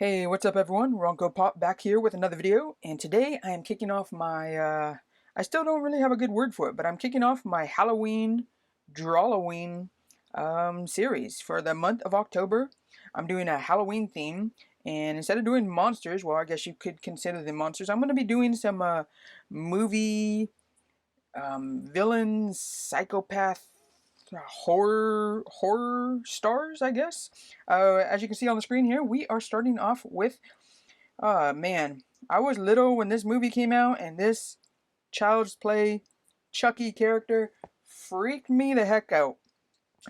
Hey, what's up everyone? Ronco Pop back here with another video, and today I am kicking off my, I still don't really have a good word for it, but I'm kicking off my Halloween, drawlloween series for the month of October. I'm doing a Halloween theme, and instead of doing monsters, well, I guess you could consider them monsters, I'm going to be doing some movie villains, psychopath, horror stars, I guess. As you can see on the screen here, we are starting off with, man, I was little when this movie came out, and this Child's Play Chucky character freaked me the heck out.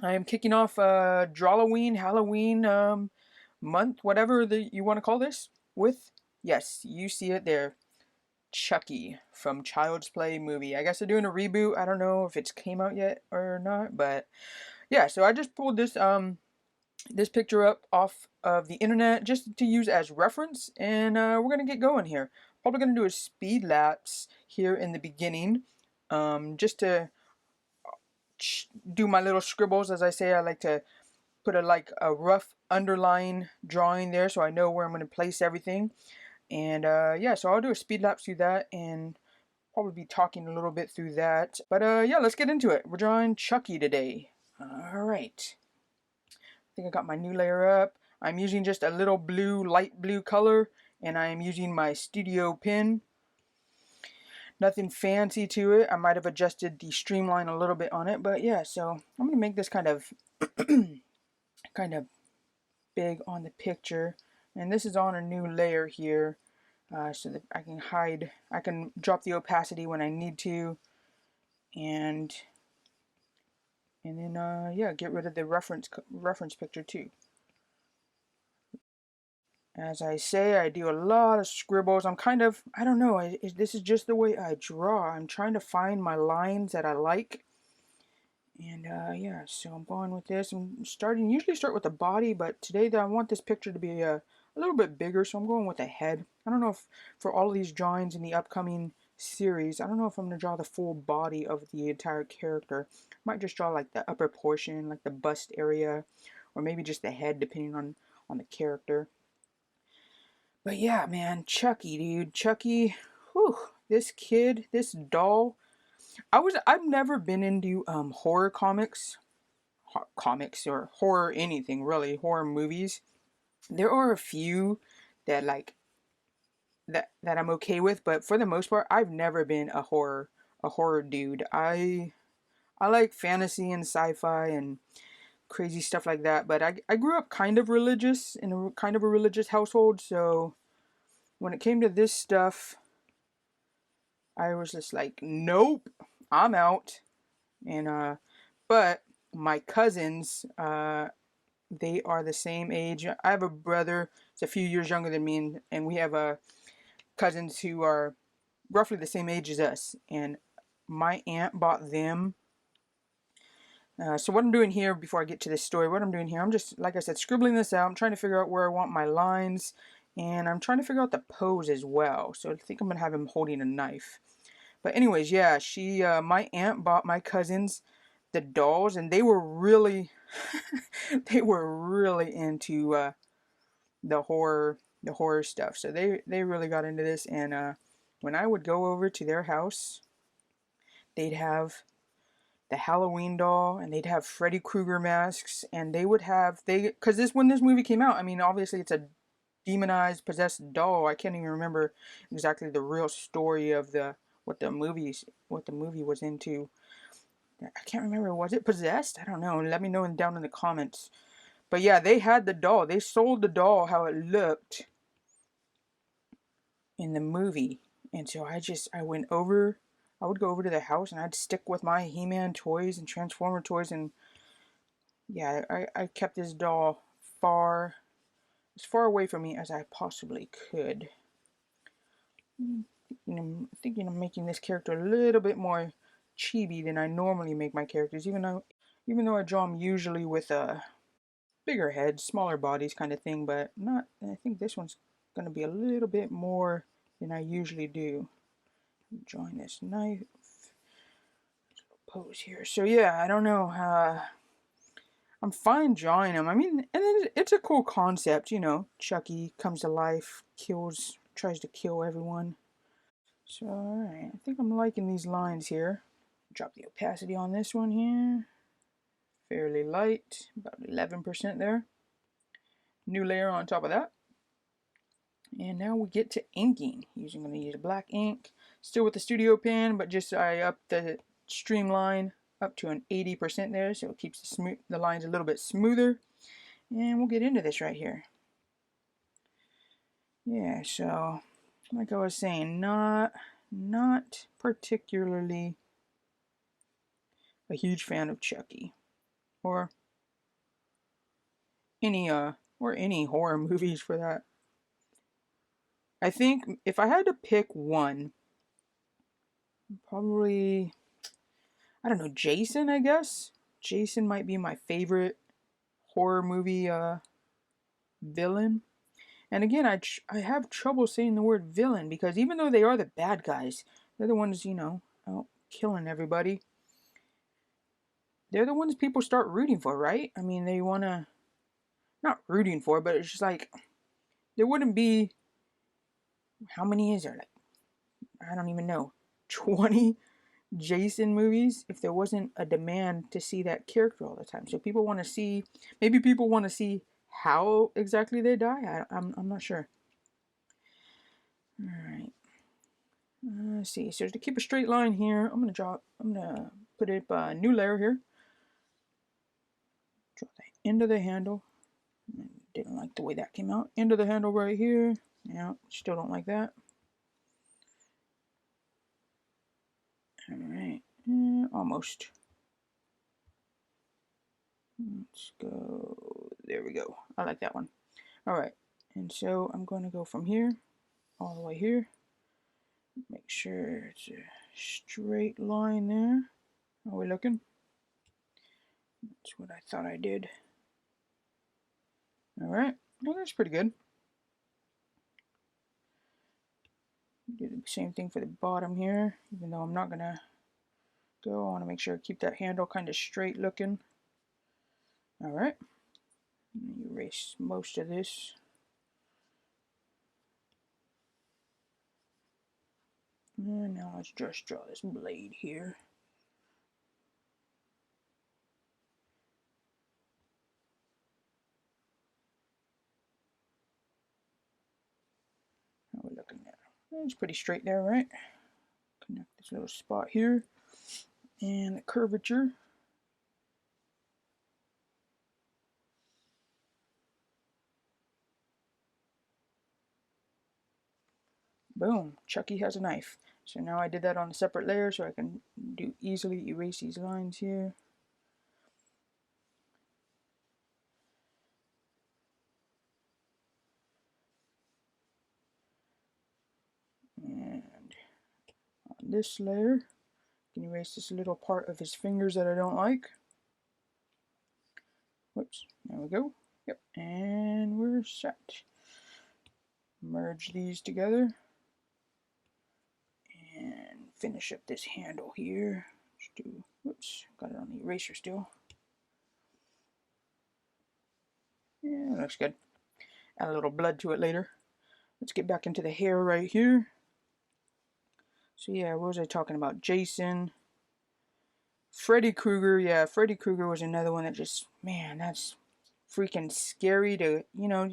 I am kicking off Drawlloween, Halloween month, whatever you want to call this, with, yes, you see it there, Chucky from Child's Play movie. I guess they're doing a reboot. I don't know if it's came out yet or not, but yeah. So I just pulled this picture up off of the internet just to use as reference, and we're gonna get going here. Probably gonna do a speed lapse here in the beginning, just to do my little scribbles. As I say, I like to put a rough underline drawing there so I know where I'm gonna place everything. And yeah, so I'll do a speed lapse through that and probably be talking a little bit through that. But yeah, let's get into it. We're drawing Chucky today. Alright. I think I got my new layer up. I'm using just a little blue, light blue color, and I am using my studio pen. Nothing fancy to it. I might have adjusted the streamline a little bit on it, but yeah, so I'm going to make this kind of kind of big on the picture. And this is on a new layer here. So that I can drop the opacity when I need to, and then yeah, get rid of the reference picture too. As I say, I do a lot of scribbles. I'm kind of, I don't know, this is just the way I draw. I'm trying to find my lines that I like, and yeah, so I'm going with this. I'm usually start with the body, but today I want this picture to be a little bit bigger, so I'm going with the head. I don't know if for all of these drawings in the upcoming series, I don't know if I'm going to draw the full body of the entire character. I might just draw like the upper portion, like the bust area, or maybe just the head, depending on the character. But yeah, man, Chucky, dude, Chucky, whew, this kid, this doll. I've never been into horror comics or horror anything really, horror movies. There are a few that that I'm okay with, but for the most part, I've never been a horror dude. I like fantasy and sci-fi and crazy stuff like that, but I grew up kind of religious in a kind of a religious household, so when it came to this stuff, I was just like, nope, I'm out. And but my cousins, they are the same age. I have a brother, it's a few years younger than me, and we have cousins who are roughly the same age as us. And my aunt bought them. So what I'm doing here, before I get to this story, what I'm doing here, I'm just, like I said, scribbling this out. I'm trying to figure out where I want my lines, and I'm trying to figure out the pose as well. So I think I'm going to have him holding a knife. But anyways, yeah, my aunt bought my cousins the dolls, and they were really, they were really into the horror stuff. So they really got into this, and when I would go over to their house, they'd have the Halloween doll, and they'd have Freddy Krueger masks, and they would have because when this movie came out, I mean, obviously it's a demonized, possessed doll. I can't even remember exactly the real story of what the movie was into. I can't remember. Was it possessed? I don't know. Let me know down in the comments. But yeah, they had the doll. They sold the doll how it looked in the movie, and so I went over. I would go over to the house, and I'd stick with my He-Man toys and Transformer toys, and yeah, I kept this doll as far away from me as I possibly could. Thinking of making this character a little bit more chibi than I normally make my characters, even though I draw them usually with bigger heads, smaller bodies kind of thing, but not. I think this one's going to be a little bit more than I usually do. I'm drawing this knife pose here. So yeah, I don't know. I'm fine drawing them. I mean, and it's a cool concept, you know. Chucky comes to life, tries to kill everyone. So, alright, I think I'm liking these lines here. Drop the opacity on this one here. Fairly light, about 11% there. New layer on top of that. And now we get to inking. I'm going to use black ink. Still with the studio pen, but just I up the streamline up to an 80% there, so it keeps the lines a little bit smoother. And we'll get into this right here. Yeah, so like I was saying, not particularly a huge fan of Chucky or any horror movies for that. I think if I had to pick one, probably, I don't know, Jason, I guess. Jason might be my favorite horror movie villain. And again, I have trouble saying the word villain because even though they are the bad guys, they're the ones, you know, out killing everybody. They're the ones people start rooting for, right? I mean, they want to, not rooting for, but it's just like, there wouldn't be, how many is there? Like, I don't even know, 20 Jason movies if there wasn't a demand to see that character all the time. So people want to see, maybe people want to see how exactly they die. I'm not sure. All right. Let's see. So to keep a straight line here, I'm gonna put up a new layer here. Draw the end of the handle. Didn't like the way that came out. End of the handle right here. Yeah, still don't like that. All right, almost. Let's go. There we go. I like that one. All right, and so I'm going to go from here all the way here. Make sure it's a straight line there. Are we looking? That's what I thought I did. All right, well, that's pretty good. Do the same thing for the bottom here, even though I'm not gonna go. I want to make sure I keep that handle kind of straight looking. All right, erase most of this. And now let's just draw this blade here. How are we looking at? It's pretty straight there, right? Connect this little spot here and the curvature. Boom, Chucky has a knife. So now I did that on a separate layer so I can easily erase these lines here. And on this layer, you can erase this little part of his fingers that I don't like. Whoops, there we go. Yep, and we're set. Merge these together and finish up this handle here. Just do, whoops, got it on the eraser still. Yeah, looks good. Add a little blood to it later. Let's get back into the hair right here. So yeah, what was I talking about? Jason. Freddy Krueger. Yeah, Freddy Krueger was another one that just, man, that's freaking scary to, you know,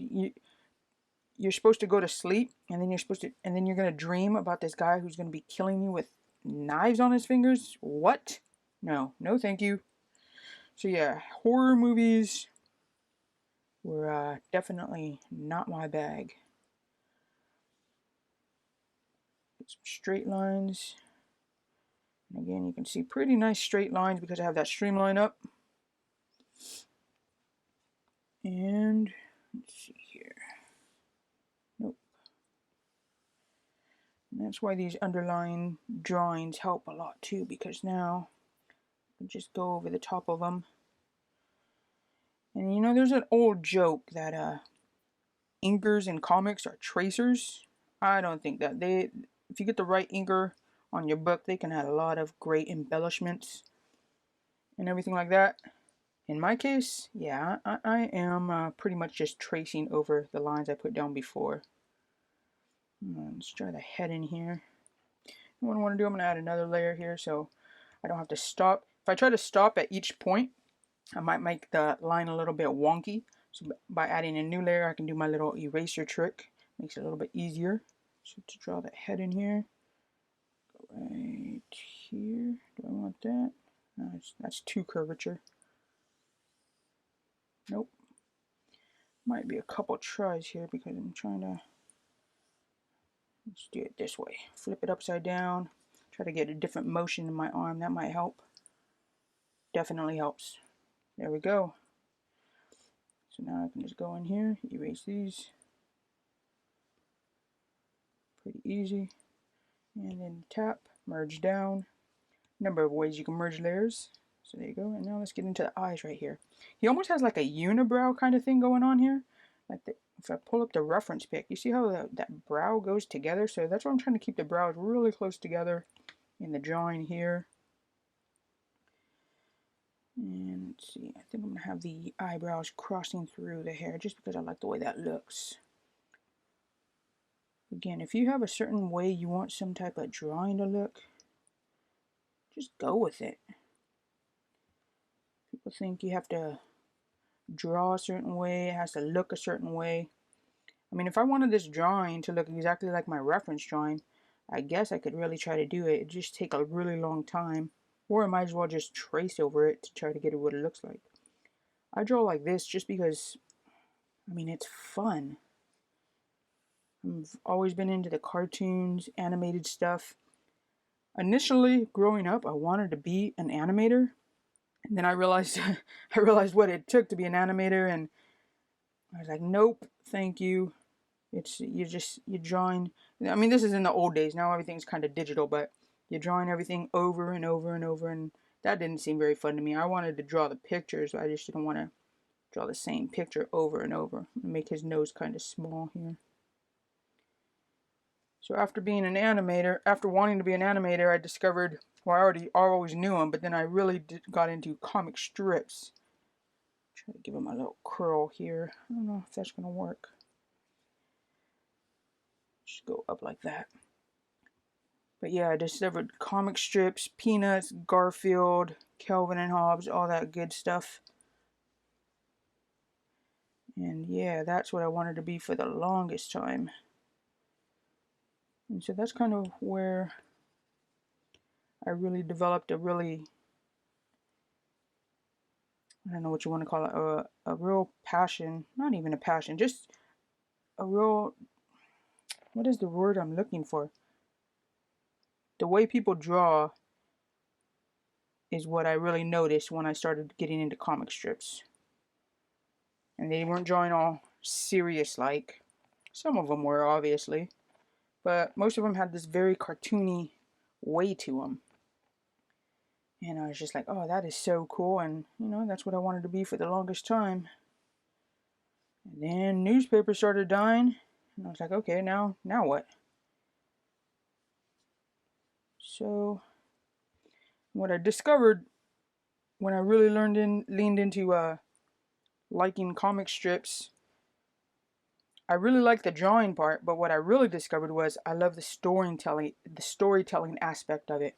you're supposed to go to sleep and then you're going to dream about this guy who's going to be killing you with knives on his fingers. What? No, thank you. So yeah, horror movies were definitely not my bag. Get some straight lines. And again, you can see pretty nice straight lines because I have that streamline up. And let's see here. Nope. And that's why these underline drawings help a lot too, because now I can just go over the top of them. And you know, there's an old joke that inkers in comics are tracers. I don't think that. If you get the right inker on your book, they can add a lot of great embellishments and everything like that. in my case, yeah, I am pretty much just tracing over the lines I put down before. Let's try the head in here. What I want to do, I'm going to add another layer here so I don't have to stop. If I try to stop at each point, I might make the line a little bit wonky. So by adding a new layer, I can do my little eraser trick. Makes it a little bit easier. So to draw that head in here, go right here. Do I want that? No, that's too curvature. Nope. Might be a couple tries here because I'm trying to, let's do it this way. Flip it upside down. Try to get a different motion in my arm. That might help. Definitely helps. There we go. So now I can just go in here, erase these. Pretty easy. And then tap, merge down. Number of ways you can merge layers. So there you go. And now let's get into the eyes right here. He almost has like a unibrow kind of thing going on here. Like if I pull up the reference pic, you see how that brow goes together? So that's why I'm trying to keep the brows really close together in the drawing here. And let's see, I think I'm going to have the eyebrows crossing through the hair just because I like the way that looks. Again, if you have a certain way you want some type of drawing to look, just go with it. People think you have to draw a certain way, it has to look a certain way. I mean, if I wanted this drawing to look exactly like my reference drawing, I guess I could really try to do it. It'd just take a really long time. Or I might as well just trace over it to try to get it what it looks like. I draw like this just because, I mean, it's fun. I've always been into the cartoons, animated stuff. Initially, growing up, I wanted to be an animator. And then I realized I realized what it took to be an animator, and I was like, nope, thank you. It's you're drawing. I mean, this is in the old days. Now everything's kind of digital, but you're drawing everything over and over and over, and that didn't seem very fun to me. I wanted to draw the pictures, but I just didn't want to draw the same picture over and over. Make his nose kind of small here. So after being an animator, after wanting to be an animator, I discovered, well, I always knew him, but then I really got into comic strips. Try to give him a little curl here. I don't know if that's going to work. Just go up like that. But yeah, I discovered comic strips, Peanuts, Garfield, Calvin and Hobbes, all that good stuff. And yeah, that's what I wanted to be for the longest time. And so that's kind of where I really developed a really, I don't know what you want to call it, a real passion, not even a passion, just a real, what is the word I'm looking for? The way people draw is what I really noticed when I started getting into comic strips. And they weren't drawing all serious like. Some of them were, obviously. But most of them had this very cartoony way to them. And I was just like, oh, that is so cool. And, you know, that's what I wanted to be for the longest time. And then newspapers started dying. And I was like, okay, now what? So what I discovered when I really leaned into liking comic strips, I really like the drawing part, but what I really discovered was I love the storytelling aspect of it.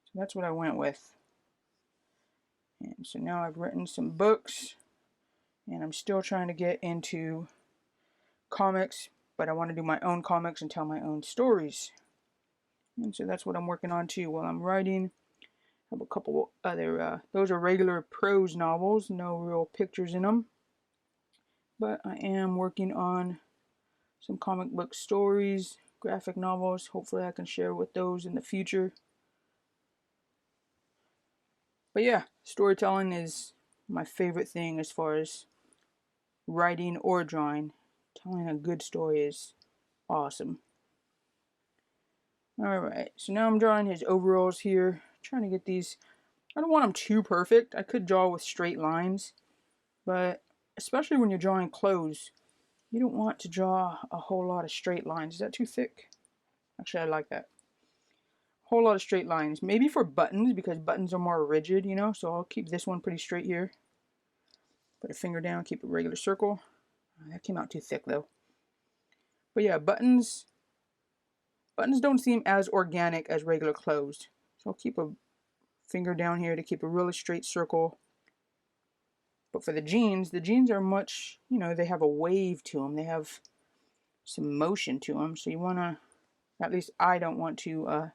So that's what I went with. And so now I've written some books, and I'm still trying to get into comics, but I want to do my own comics and tell my own stories. And so that's what I'm working on too while I'm writing. I have a couple other, those are regular prose novels, no real pictures in them. But I am working on some comic book stories, graphic novels. Hopefully I can share with those in the future. But yeah, storytelling is my favorite thing as far as writing or drawing. Telling a good story is awesome. Alright, so now I'm drawing his overalls here. Trying to get these, I don't want them too perfect. I could draw with straight lines, but especially when you're drawing clothes, you don't want to draw a whole lot of straight lines. Is that too thick? Actually, I like that. A whole lot of straight lines. Maybe for buttons, because buttons are more rigid, you know, so I'll keep this one pretty straight here. Put a finger down, keep a regular circle. That came out too thick though. But yeah, buttons don't seem as organic as regular clothes. So I'll keep a finger down here to keep a really straight circle. But for the jeans are much, you know, they have a wave to them. They have some motion to them. So you want to, at least I don't want to,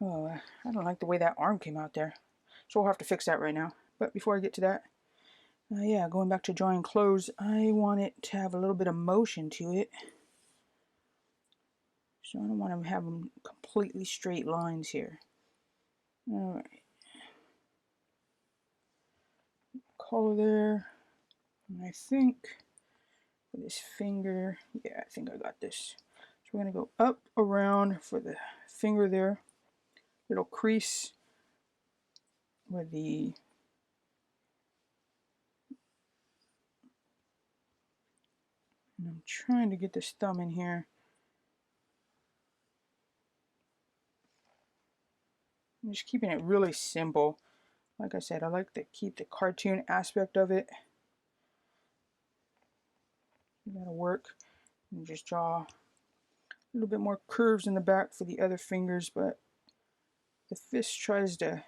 oh, I don't like the way that arm came out there. So we'll have to fix that right now. But before I get to that, yeah, going back to drawing clothes, I want it to have a little bit of motion to it. So I don't want to have them completely straight lines here. Alright. Color there. And I think for this finger, yeah, I think I got this. So we're going to go up around for the finger there. Little crease where the and I'm trying to get this thumb in here. I'm just keeping it really simple. Like I said, I like to keep the cartoon aspect of it. That'll work. And just draw a little bit more curves in the back for the other fingers, but the fist tries to...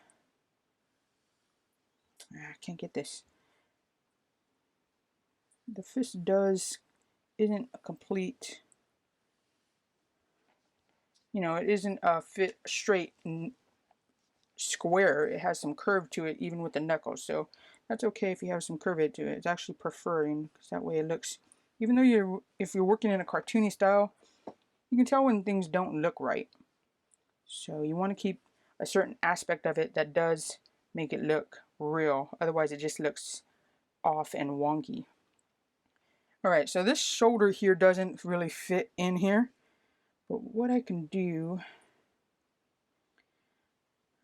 I can't get this. The fist isn't a complete... You know, it isn't a fit straight and square. It has some curve to it, even with the knuckles. So that's okay if you have some curve to it. It's actually preferring, because that way it looks... Even though if you're working in a cartoony style, you can tell when things don't look right. So you want to keep a certain aspect of it that does make it look real. Otherwise it just looks off and wonky. Alright, so this shoulder here doesn't really fit in here. But what I can do...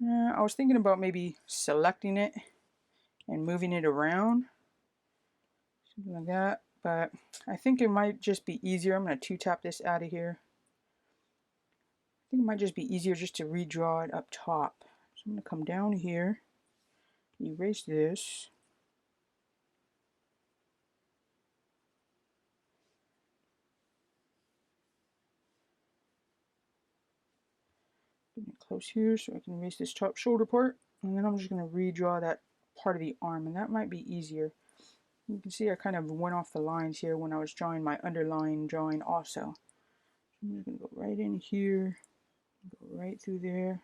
I was thinking about maybe selecting it and moving it around. Something like that. But I think it might just be easier. I'm going to 2-tap this out of here. I think it might just be easier just to redraw it up top. So I'm going to come down here, erase this. Get it close here so I can erase this top shoulder part. And then I'm just going to redraw that part of the arm, and that might be easier. You can see I kind of went off the lines here when I was drawing my underline drawing also. I'm just going to go right in here, go right through there.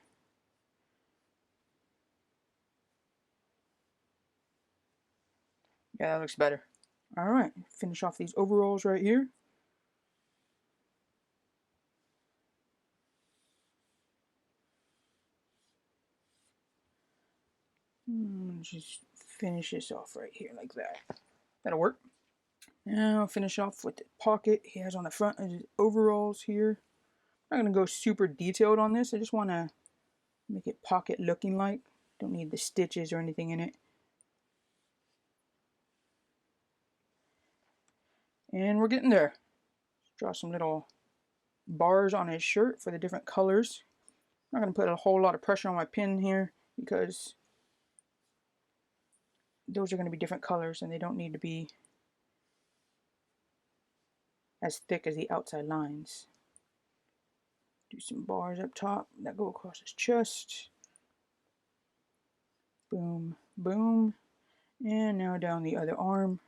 Yeah, that looks better. Alright, finish off these overalls right here. Just finish this off right here like that. That'll work. Now I'll finish off with the pocket he has on the front of his overalls here. I'm not going to go super detailed on this. I just want to make it pocket looking like. Don't need the stitches or anything in it. And we're getting there. Draw some little bars on his shirt for the different colors. I'm not going to put a whole lot of pressure on my pen here because those are going to be different colors and they don't need to be as thick as the outside lines. Do some bars up top that go across his chest. Boom, boom. And now down the other arm.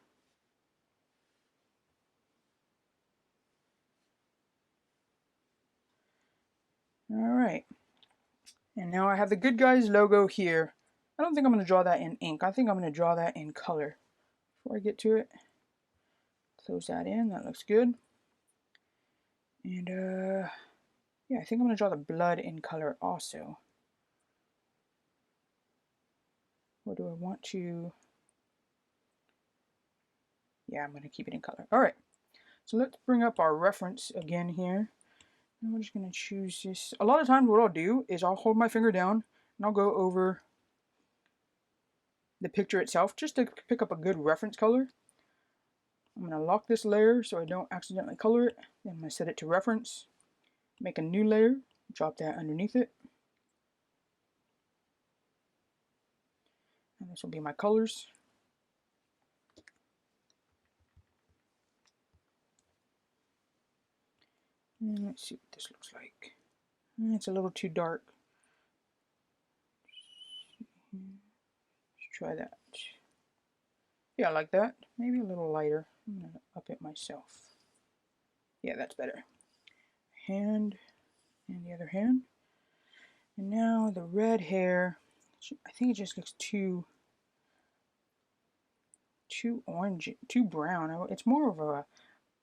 Alright. And now I have the Good Guys logo here. I don't think I'm going to draw that in ink. I think I'm going to draw that in color. Before I get to it, close that in. That looks good. And yeah, I think I'm going to draw the blood in color also. Or do I want to... Yeah, I'm going to keep it in color. Alright, so let's bring up our reference again here. And we're just going to choose this. A lot of times what I'll do is I'll hold my finger down and I'll go over the picture itself just to pick up a good reference color. I'm going to lock this layer so I don't accidentally color it. Then I'm going to set it to reference. Make a new layer. Drop that underneath it. And this will be my colors. And let's see what this looks like. It's a little too dark. Let's try that. Yeah, I like that. Maybe a little lighter. I'm gonna up it myself. Yeah, that's better. Hand and the other hand. And now the red hair. I think it just looks too orange, too brown. It's more of a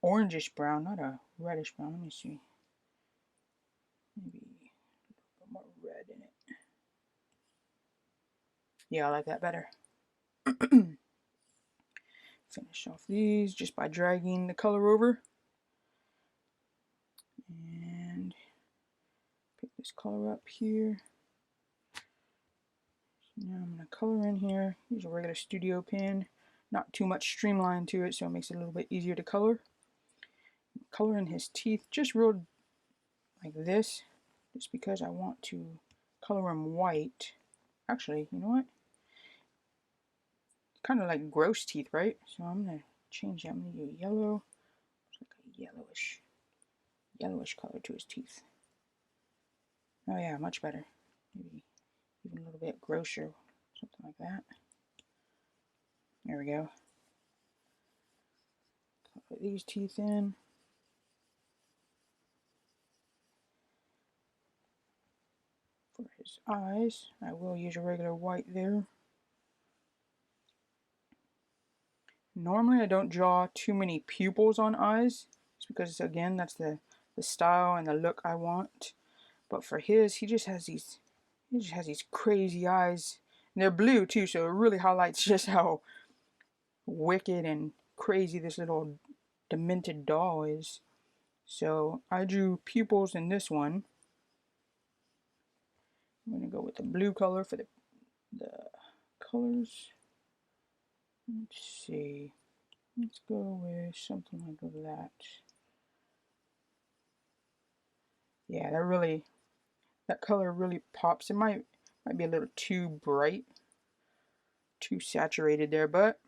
orangish brown, not a reddish brown. Let me see. Maybe a little bit more red in it. Yeah, I like that better. Finish off these just by dragging the color over. And pick this color up here. So now I'm going to color in here. Use a regular studio pen. Not too much streamline to it, so it makes it a little bit easier to color. Color in his teeth just real like this, just because I want to color him white. Actually, you know what? It's kind of like gross teeth, right? So I'm going to change that. I'm going to do yellow. It's like a yellowish color to his teeth. Oh yeah, much better. Maybe even a little bit grosser, something like that. There we go. Put these teeth in. For his eyes, I will use a regular white there. Normally I don't draw too many pupils on eyes, just because again that's the style and the look I want. But for his, he just has these crazy eyes. And they're blue too, so it really highlights just how wicked and crazy this little demented doll is. So I drew pupils in this one. I'm going to go with the blue color for the colors. Let's see. Let's go with something like that. Yeah, that color really pops. It might be a little too bright, too saturated there, but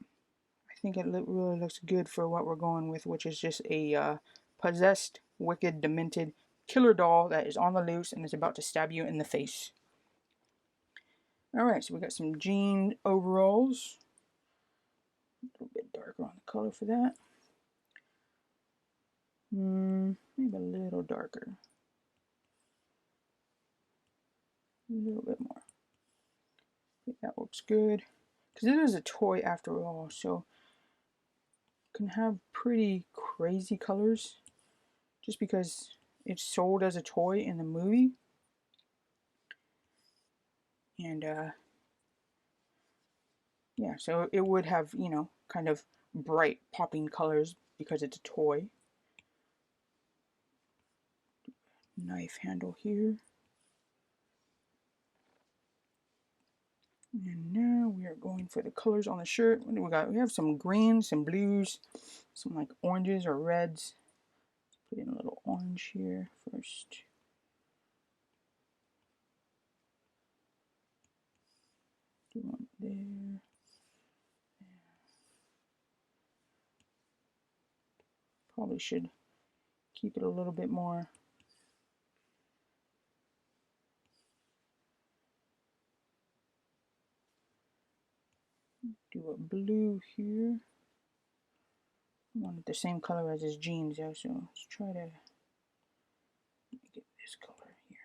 I think it really looks good for what we're going with, which is just a possessed, wicked, demented killer doll that is on the loose and is about to stab you in the face. Alright, so we got some jean overalls. A little bit darker on the color for that. Maybe a little darker. A little bit more. I think that looks good. Because it is a toy after all, so it can have pretty crazy colors just because it's sold as a toy in the movie. And yeah, so it would have, you know, kind of bright popping colors because it's a toy. Knife handle here. And now we are going for the colors on the shirt. What do we got? We have some greens, some blues, some like oranges or reds. Put in a little orange here first. Do one there. Probably should keep it a little bit more. Do a blue here. I want it the same color as his jeans though, so let's try to get this color here.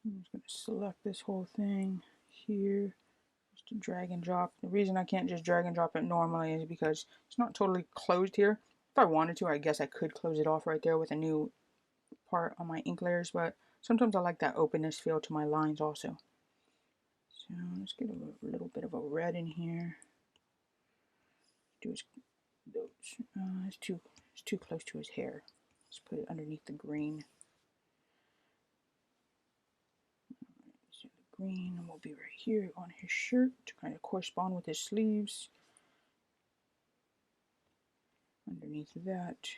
I'm just going to select this whole thing here. Just to drag and drop. The reason I can't just drag and drop it normally is because it's not totally closed here. If I wanted to, I guess I could close it off right there with a new part on my ink layers, but sometimes I like that openness feel to my lines also. So let's get a little bit of a red in here. Do those. It's too close to his hair. Let's put it underneath the green. So the green will be right here on his shirt to kind of correspond with his sleeves. Underneath that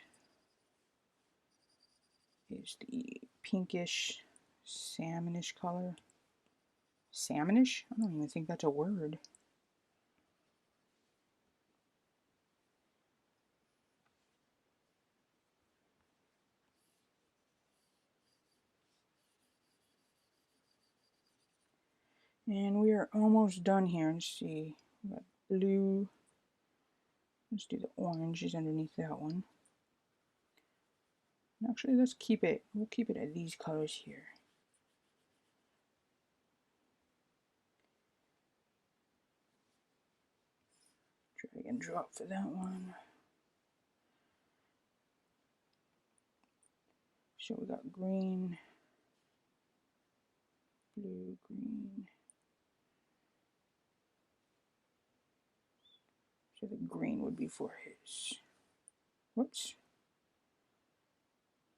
is the pinkish, salmonish color. Salmonish? I don't even think that's a word. And we are almost done here. Let's see. We got blue. Let's do the oranges underneath that one. Actually, let's keep it. We'll keep it at these colors here. Drag and drop for that one. So we got green, blue, green. So the green would be for his. Whoops.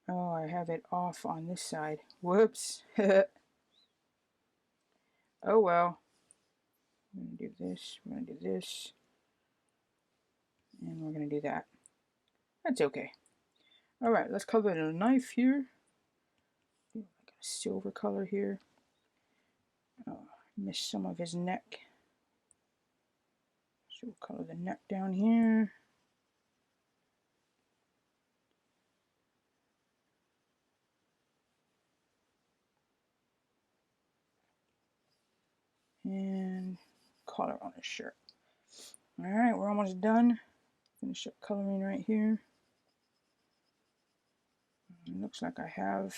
Oh, I have it off on this side. Whoops. Oh well. We're going to do this, we're going to do this, and we're going to do that. That's okay. Alright, let's color it in a knife here. Like a silver color here. Oh, missed some of his neck. So we'll color the neck down here. And color on his shirt. Alright, we're almost done. Finish up coloring right here. It looks like I have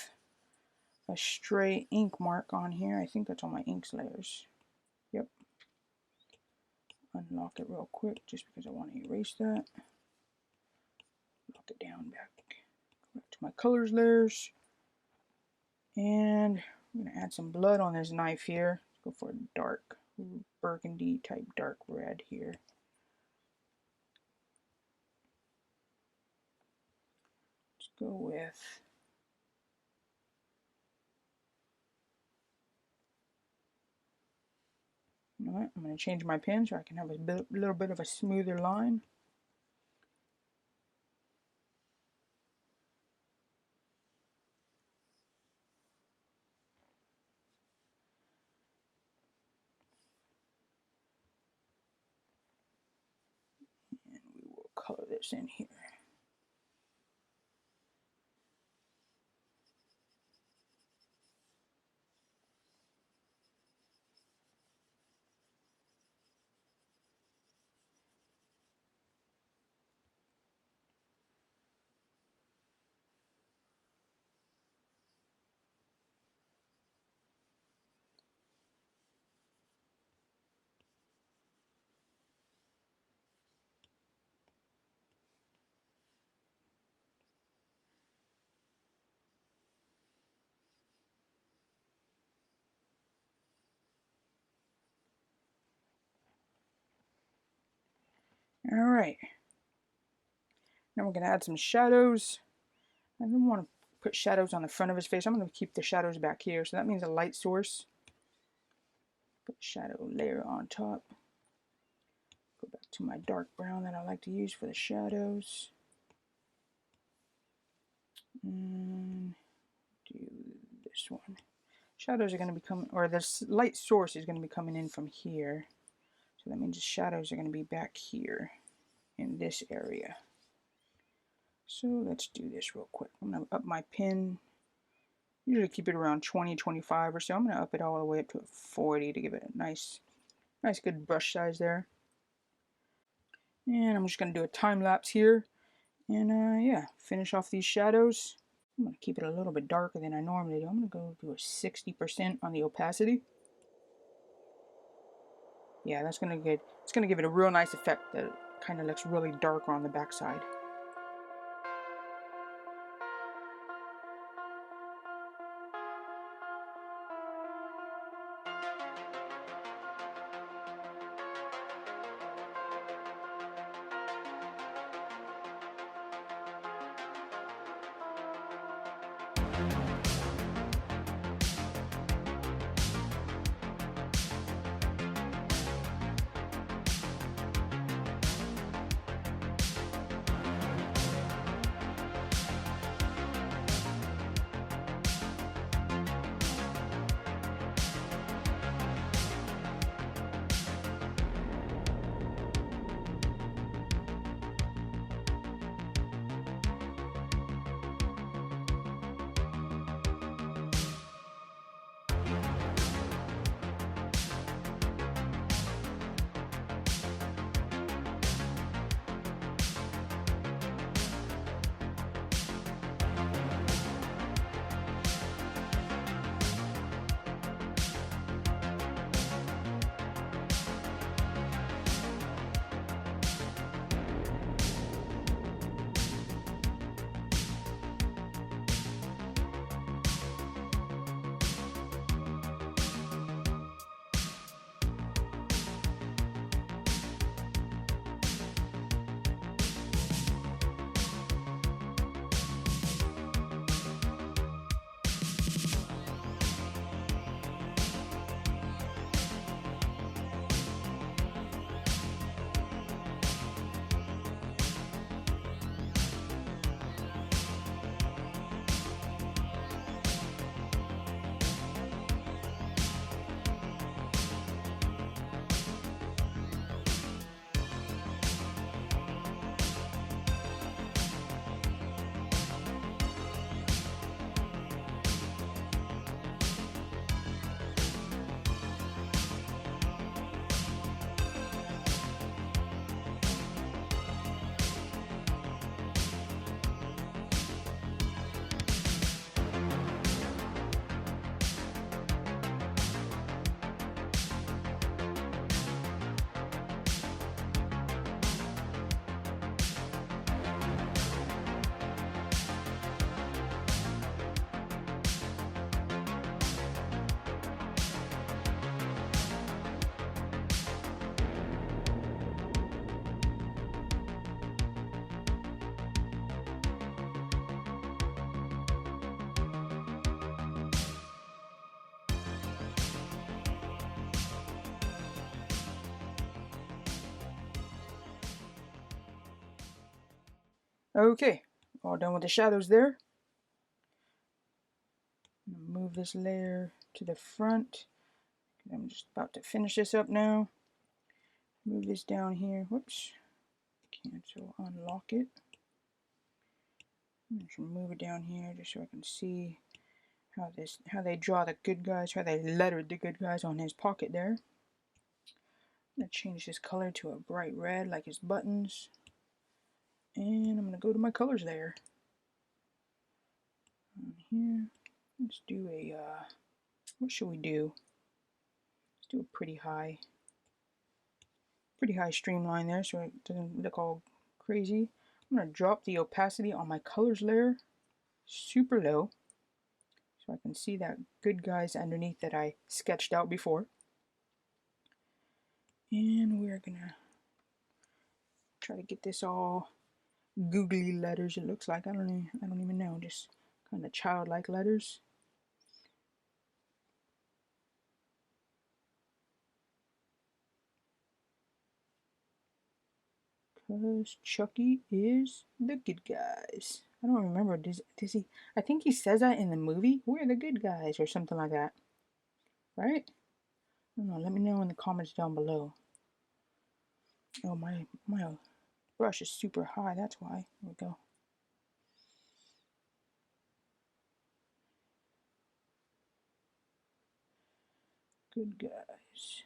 a stray ink mark on here. I think that's on my inks layers. Yep. Unlock it real quick just because I want to erase that. Lock it down back. Go back to my colors layers. And I'm going to add some blood on this knife here. Let's go for a dark burgundy type dark red here. Let's go with you know what? I'm going to change my pen so I can have a little bit of a smoother line. And we will color this in here. Alright, now we're going to add some shadows. I don't want to put shadows on the front of his face. I'm going to keep the shadows back here. So that means a light source. Put shadow layer on top. Go back to my dark brown that I like to use for the shadows. And do this one. Shadows are going to be coming, or this light source is going to be coming in from here. So that means the shadows are going to be back here in this area. So let's do this real quick. I'm going to up my pen. Usually keep it around 20, 25 or so. I'm going to up it all the way up to 40 to give it a nice good brush size there. And I'm just going to do a time lapse here. And yeah, finish off these shadows. I'm going to keep it a little bit darker than I normally do. I'm going to go do a 60% on the opacity. Yeah, that's going to get, it's going to give it a real nice effect that kind of looks really dark on the backside. Okay, all done with the shadows there. Move this layer to the front. I'm just about to finish this up now. Move this down here. Whoops. Cancel, unlock it. Just move it down here just so I can see how they draw the good guys, how they lettered the good guys on his pocket there. I'm gonna change this color to a bright red like his buttons. And I'm gonna go to my colors there. On here, let's do a what should we do? Let's do a pretty high streamline there so it doesn't look all crazy. I'm going to drop the opacity on my colors layer super low so I can see that good guys underneath that I sketched out before. And we're going to try to get this all googly letters, it looks like. I don't even know, just kind of childlike letters. Because Chucky is the good guys. I don't remember, does he, I think he says that in the movie, we're the good guys, or something like that. Right? I don't know, let me know in the comments down below. Oh, my brush is super high, that's why. There we go. Good guys.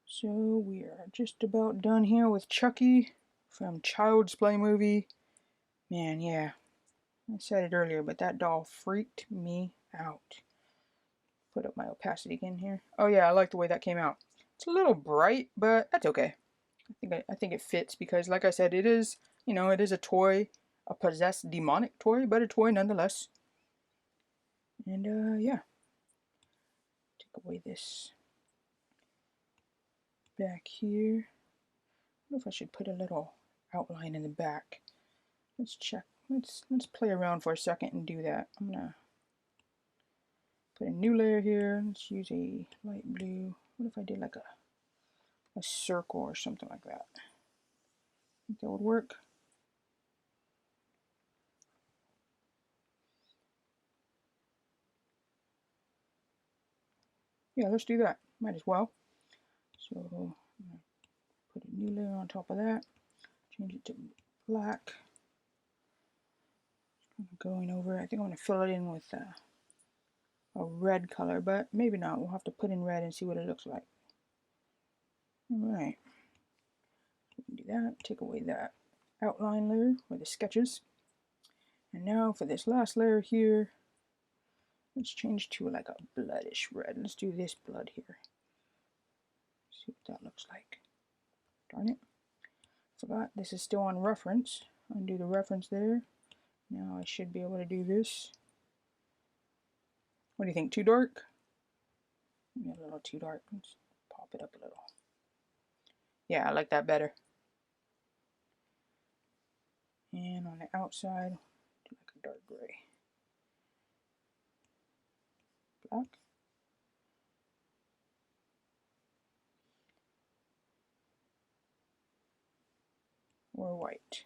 So we are just about done here with Chucky from Child's Play movie. Man, yeah. I said it earlier, but that doll freaked me out. Put up my opacity again here. Oh yeah, I like the way that came out. It's a little bright, but that's okay. I think it fits because, like I said, it is, you know, it is a toy, a possessed demonic toy, but a toy nonetheless. And yeah. Take away this back here. I don't know if I should put a little outline in the back. Let's check. Let's play around for a second and do that. I'm gonna put a new layer here. Let's use a light blue. What if I did like a circle or something like that? Think that would work? Yeah, let's do that. Might as well. So I'm gonna put a new layer on top of that. Change it to black. Going over, I think I'm gonna fill it in with a red color, but maybe not. We'll have to put in red and see what it looks like. Alright, we can do that. Take away that outline layer or the sketches. And now for this last layer here, let's change to like a bloodish red. Let's do this blood here. See what that looks like. Darn it. Forgot this is still on reference. Undo the reference there. Now I should be able to do this. What do you think? Too dark? Maybe a little too dark. Let's pop it up a little. Yeah, I like that better. And on the outside, do like a dark gray. Black. Or white.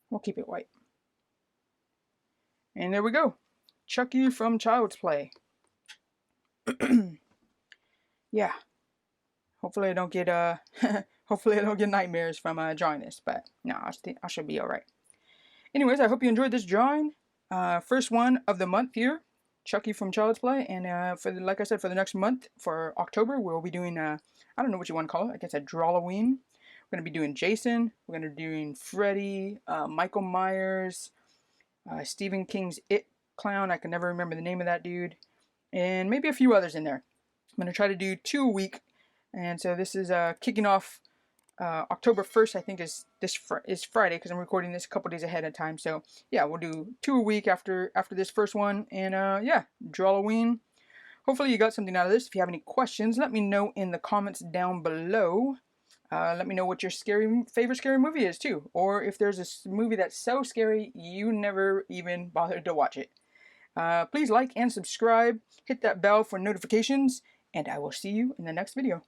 We'll keep it white. And there we go. Chucky from Child's Play. Yeah. Hopefully I don't get hopefully I don't get nightmares from drawing this, but no, I should be alright. Anyways, I hope you enjoyed this drawing. First one of the month here, Chucky from Child's Play, and like I said, for the next month, for October, we'll be doing I don't know what you want to call it. I guess a drawlloween. We're gonna be doing Jason. We're gonna be doing Freddy, Michael Myers, Stephen King's It Clown. I can never remember the name of that dude, and maybe a few others in there. I'm gonna try to do 2 a week, and so this is kicking off October 1st. I think is Friday because I'm recording this a couple days ahead of time. So yeah, we'll do 2 a week after this first one, and yeah, drawlloween. Hopefully you got something out of this. If you have any questions, let me know in the comments down below. Let me know what your favorite scary movie is too, or if there's a movie that's so scary you never even bothered to watch it. Please like and subscribe, hit that bell for notifications, and I will see you in the next video.